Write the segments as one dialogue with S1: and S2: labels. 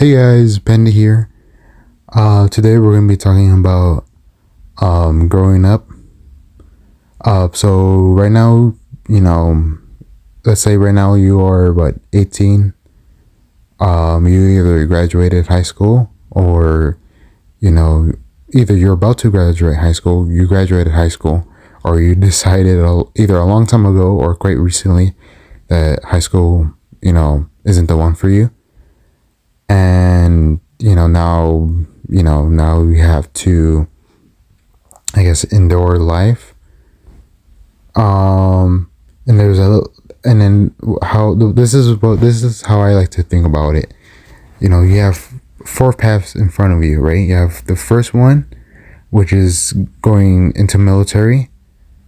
S1: Hey guys, Panda here. Today we're gonna be talking about growing up. So right now, let's say right now you are 18. You either graduated high school or you know either you're about to graduate high school, you graduated high school, or you decided either a long time ago or quite recently that high school isn't the one for you, and now we have to, I guess, endure life. And there's a and then how this is how I like to think about it. You have four paths in front of you, right? You have the first one, which is going into military,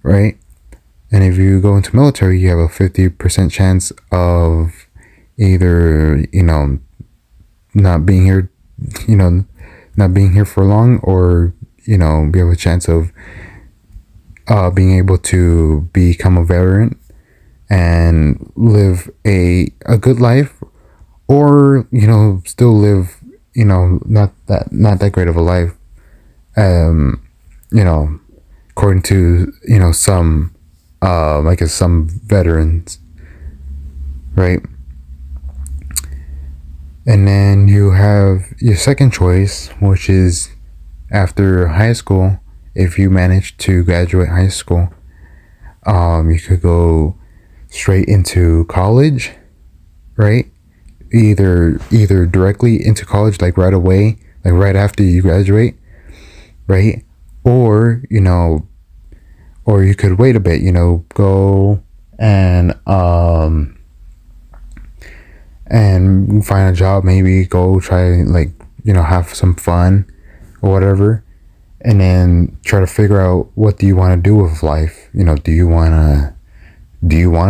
S1: right? And if you go into military, you have a 50% chance of either not being here, not being here for long, or you have a chance of being able to become a veteran and live a good life, or still live not that great of a life, you know according to some I guess some veterans, right? And then you have your second choice, which is after high school. If you manage to graduate high school, you could go straight into college, right? Either directly into college, like right away, like right after you graduate, right? Or or you could wait a bit, go and find a job, maybe go try, like, have some fun or whatever, and then try to figure out what do you want to do with life. Do you want to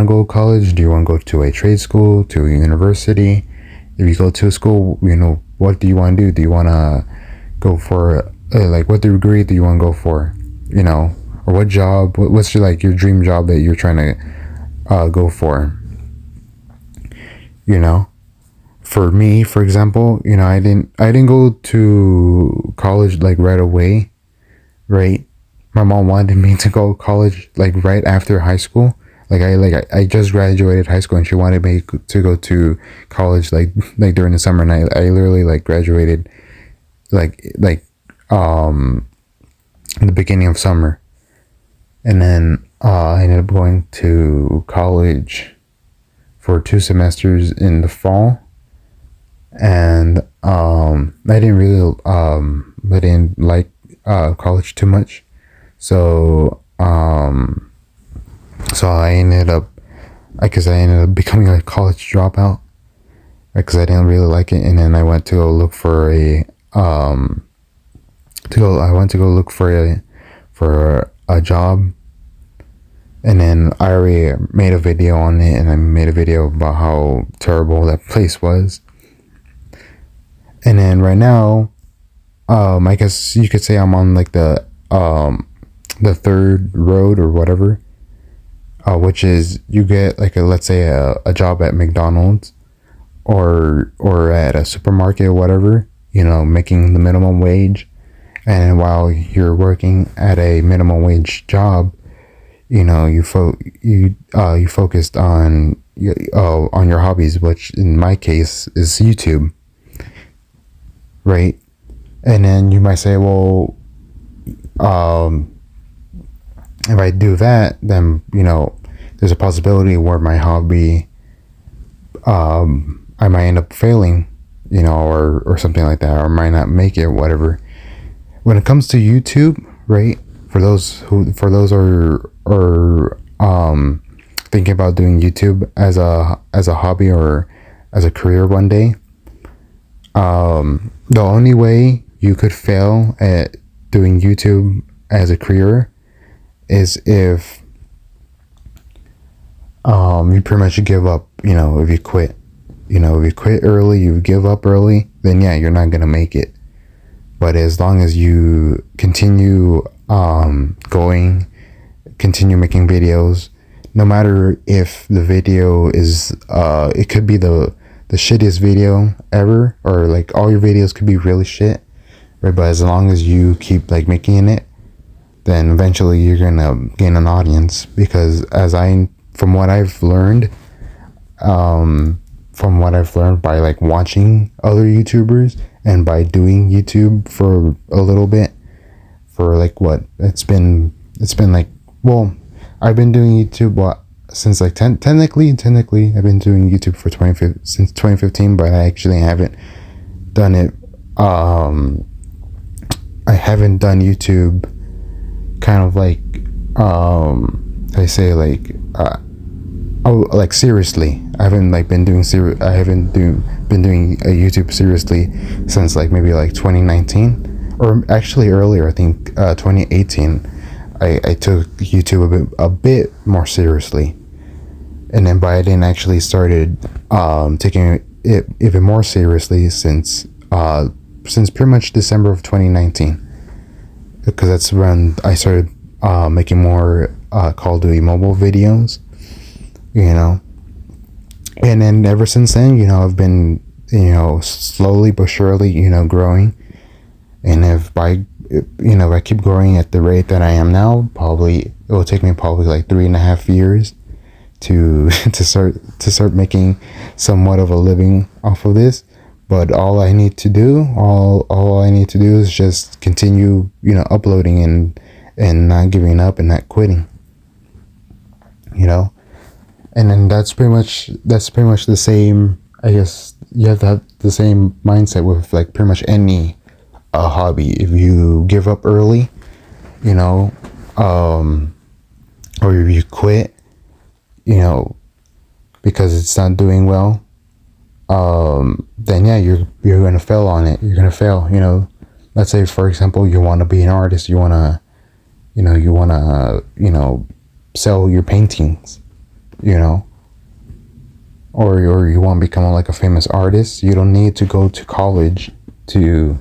S1: go to college? Do you want to go to a trade school, to a university? If you go to a school, what do you want to do? Do you want to go for like, what degree do you want to go for? Or what job, what's your, like, your dream job that you're trying to go for? For me, for example, I didn't go to college like right away, right? My mom wanted me to go to college like right after high school. I just graduated high school and she wanted me to go to college like during the summer, and I literally like graduated like in the beginning of summer. And then I ended up going to college for 2 semesters in the fall, and I didn't like college too much, so I ended up becoming a college dropout because I didn't really like it. And then I went to go look for a job, and then I already made a video on it, and I made a video about how terrible that place was. And then right now, I guess you could say I'm on like the third road or whatever, which is you get like let's say a job at McDonald's or at a supermarket or whatever, making the minimum wage. And while you're working at a minimum wage job, you focused on your hobbies, which in my case is YouTube, right? And then you might say, well, if I do that, then there's a possibility where my hobby, I might end up failing, or something like that, or might not make it, whatever. When it comes to YouTube, right? For those are thinking about doing YouTube as a hobby or as a career one day, the only way you could fail at doing YouTube as a career is if you pretty much give up. If you quit, if you quit early, you give up early, then yeah, you're not gonna make it. But as long as you continue continue making videos, no matter if the video is it could be the the shittiest video ever, or like all your videos could be really shit, right? But as long as you keep like making it, then eventually you're gonna gain an audience. Because from what I've learned, by like watching other YouTubers and by doing YouTube for a little bit, for like what it's been like, well, I've been doing YouTube since like technically I've been doing YouTube for since 2015, but I actually haven't done it. I haven't done YouTube kind of like I say like like seriously. I haven't like been doing been doing YouTube seriously since like maybe like 2019, or actually earlier. I think 2018. I took YouTube a bit more seriously, and then by then actually started taking it even more seriously since pretty much December of 2019, because that's when I started making more Call of Duty mobile videos, you know. And then ever since then, you know, I've been, you know, slowly but surely, you know, growing. And if I keep growing at the rate that I am now, probably it will take me probably like 3.5 years to start making somewhat of a living off of this. But all I need to do is just continue, you know, uploading and not giving up and not quitting, you know. And then that's pretty much the same. I guess you have to have the same mindset with like pretty much any hobby. If you give up early, you know, or if you quit, you know, because it's not doing well, then yeah, you're gonna fail on it. You're gonna fail. You know, let's say for example, you want to be an artist. You wanna sell your paintings, you know, or you want to become like a famous artist. You don't need to go to college to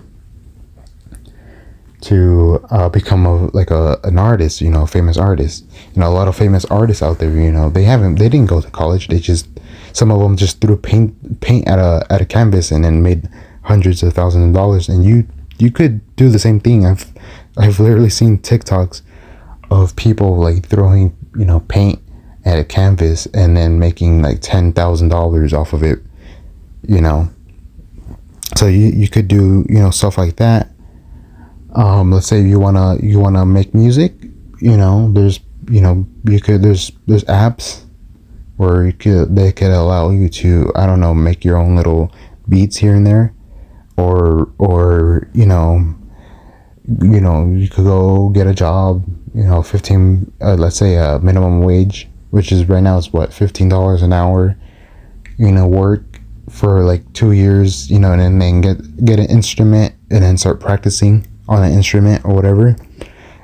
S1: become an artist, you know, a famous artist. You know, a lot of famous artists out there, you know, they didn't go to college. Some of them just threw paint at a canvas and then made hundreds of thousands of dollars. And you could do the same thing. I've literally seen TikToks of people like throwing, you know, paint at a canvas and then making like $10,000 off of it, you know. So you could do, you know, stuff like that. Let's say you wanna make music, you know, there's apps where they could allow you to, I don't know, make your own little beats here and there, or you know, you could go get a job, you know, let's say a minimum wage, which is right now is what, $15 an hour, you know, work for like 2 years, you know, and then get an instrument and then start practicing on an instrument or whatever.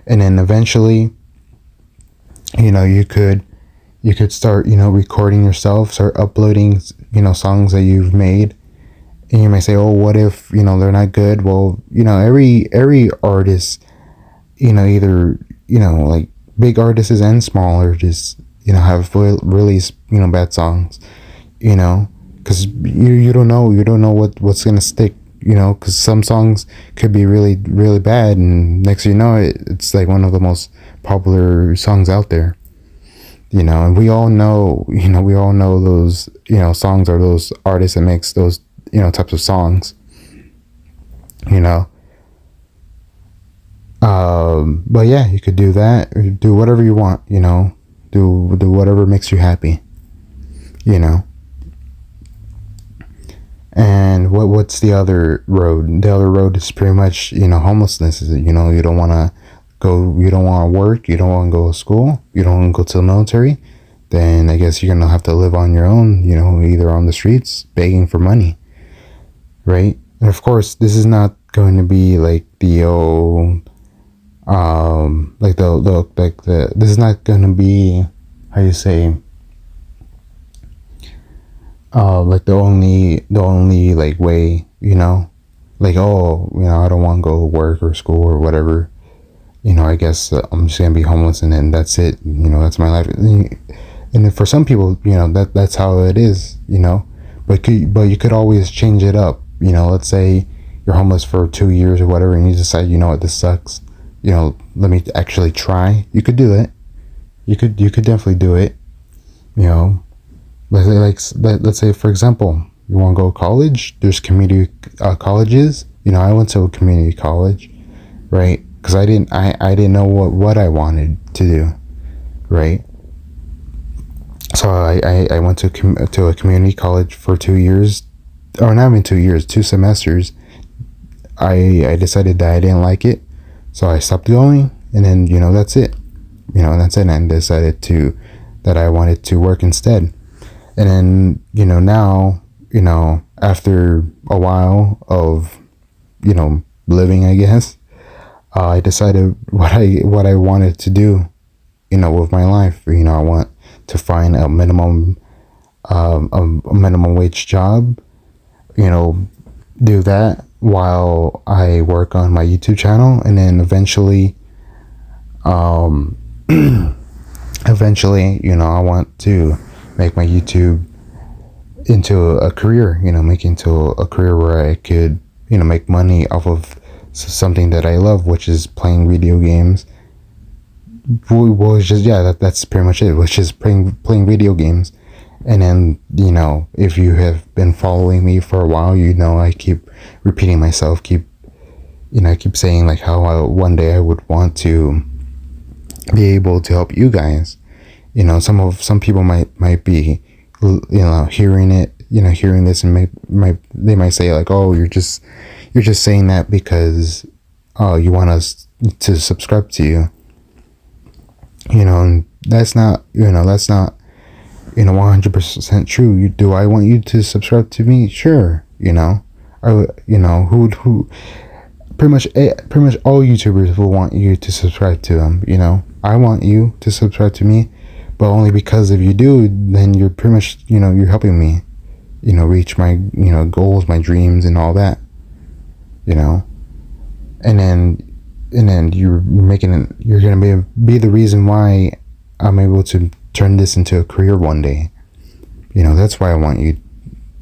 S1: And then eventually, you know, you could start, you know, recording yourself, start uploading, you know, songs that you've made. And you may say, oh, what if, you know, they're not good? Well, you know, every artist, you know, either, you know, like big artists and small artists, you know, have really, you know, bad songs, you know, because you don't know what's gonna stick, you know, because some songs could be really, really bad, and next thing you know, it's like one of the most popular songs out there, you know. And we all know those, you know, songs or those artists that makes those, you know, types of songs, you know. But yeah, you could do that, or do whatever you want, you know, do whatever makes you happy, you know. And what's the other road? The other road is pretty much, you know, homelessness. You know, you don't want to work, you don't want to go to school, you don't want to go to the military, then I guess you're gonna have to live on your own, you know, either on the streets begging for money, right? And of course, this is not going to be like the old, this is not going to be, how you say, like the only like way, you know, like, oh, you know, I don't want to go to work or school or whatever, you know, I guess I'm just gonna be homeless and then that's it, you know, that's my life. And for some people, you know, that's how it is, you know. but you could always change it up. You know, let's say you're homeless for 2 years or whatever, and you decide, you know what, this sucks. You know, let me actually try. You could do it. You could definitely do it. You know, let's say for example, you want to go to college. There's community colleges. You know, I went to a community college, right? Because I didn't know what I wanted to do, right? So I went to a community college for 2 years, or not even 2 years, 2 semesters. I decided that I didn't like it, so I stopped going, and then, you know, that's it. You know, that's it. And I decided that I wanted to work instead. And then, you know, now, you know, after a while of, you know, living, I guess, I decided what I wanted to do, you know, with my life. You know, I want to find a minimum wage job, you know, do that while I work on my YouTube channel, and then eventually, you know, I want to make my YouTube into a career, you know, make into a career where I could, you know, make money off of something that I love, which is playing video games. Well, it's just, yeah, that's pretty much it, which is playing video games. And then, you know, if you have been following me for a while, you know, I keep repeating myself, I keep saying like how one day I would want to be able to help you guys. You know, some people might be, you know, hearing this, and they might say like, oh, you're just saying that because you want us to subscribe to you. You know, and that's not 100% true. Do I want you to subscribe to me? Sure. You know, who pretty much all YouTubers will want you to subscribe to them. You know, I want you to subscribe to me, but only because if you do, then you're pretty much, you know, you're helping me, you know, reach my, you know, goals, my dreams, and all that. You know, and then you're gonna be the reason why I'm able to turn this into a career one day. You know, that's why I want you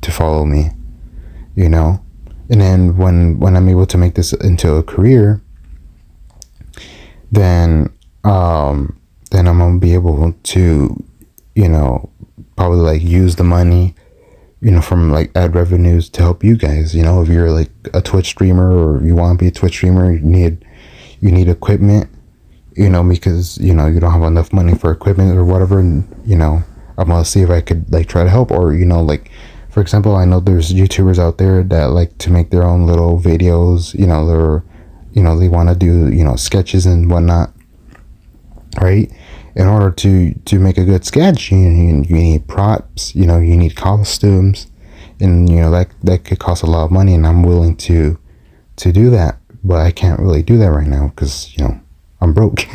S1: to follow me. You know, and then when I'm able to make this into a career, then I'm gonna be able to, you know, probably like use the money, you know, from like ad revenues to help you guys. You know, if you're like a Twitch streamer, or you want to be a Twitch streamer, you need equipment, you know, because, you know, you don't have enough money for equipment or whatever. And, you know, I'm gonna see if I could like try to help. Or, you know, like for example, I know there's YouTubers out there that like to make their own little videos. You know, they want to do, you know, sketches and whatnot, right? In order to make a good sketch, you need props, you know, you need costumes, and, you know, that could cost a lot of money, and I'm willing to do that, but I can't really do that right now because, you know, I'm broke.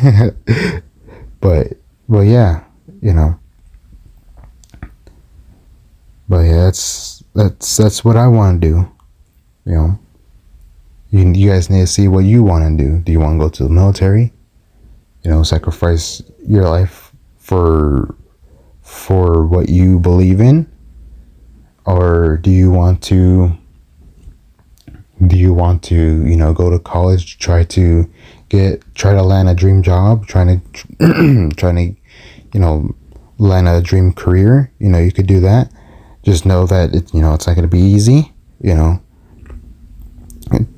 S1: but yeah, you know, but yeah, that's what I want to do. You know, you guys need to see what you want to do. Do you want to go to the military? You know, sacrifice your life for what you believe in? Or do you want to, you know, go to college, try to land a dream job, trying to, you know, land a dream career? You know, you could do that. Just know that it's not going to be easy, you know.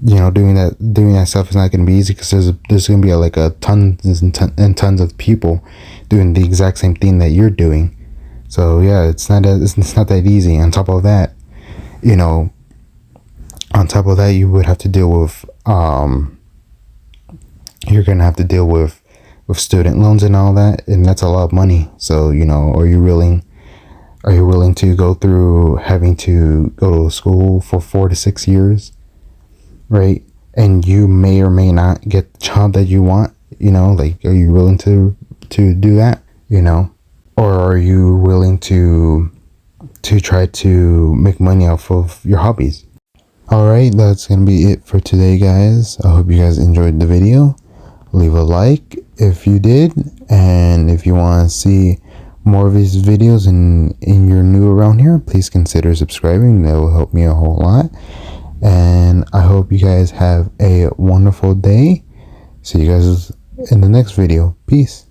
S1: You know, doing that stuff is not going to be easy, because there's going to be like tons and tons of people doing the exact same thing that you're doing. So yeah, it's not that easy. On top of that, you know, you would have to deal with you're going to have to deal with student loans and all that, and that's a lot of money. So, you know, are you willing to go through having to go to school for 4 to 6 years? Right? And you may or may not get the job that you want, you know, like, are you willing to do that, you know? Or are you willing to try to make money off of your hobbies? Alright, that's gonna be it for today, guys. I hope you guys enjoyed the video. Leave a like if you did, and if you want to see more of these videos and you're new around here, here, please consider subscribing. That will help me a whole lot. And I hope you guys have a wonderful day. See you guys in the next video. Peace.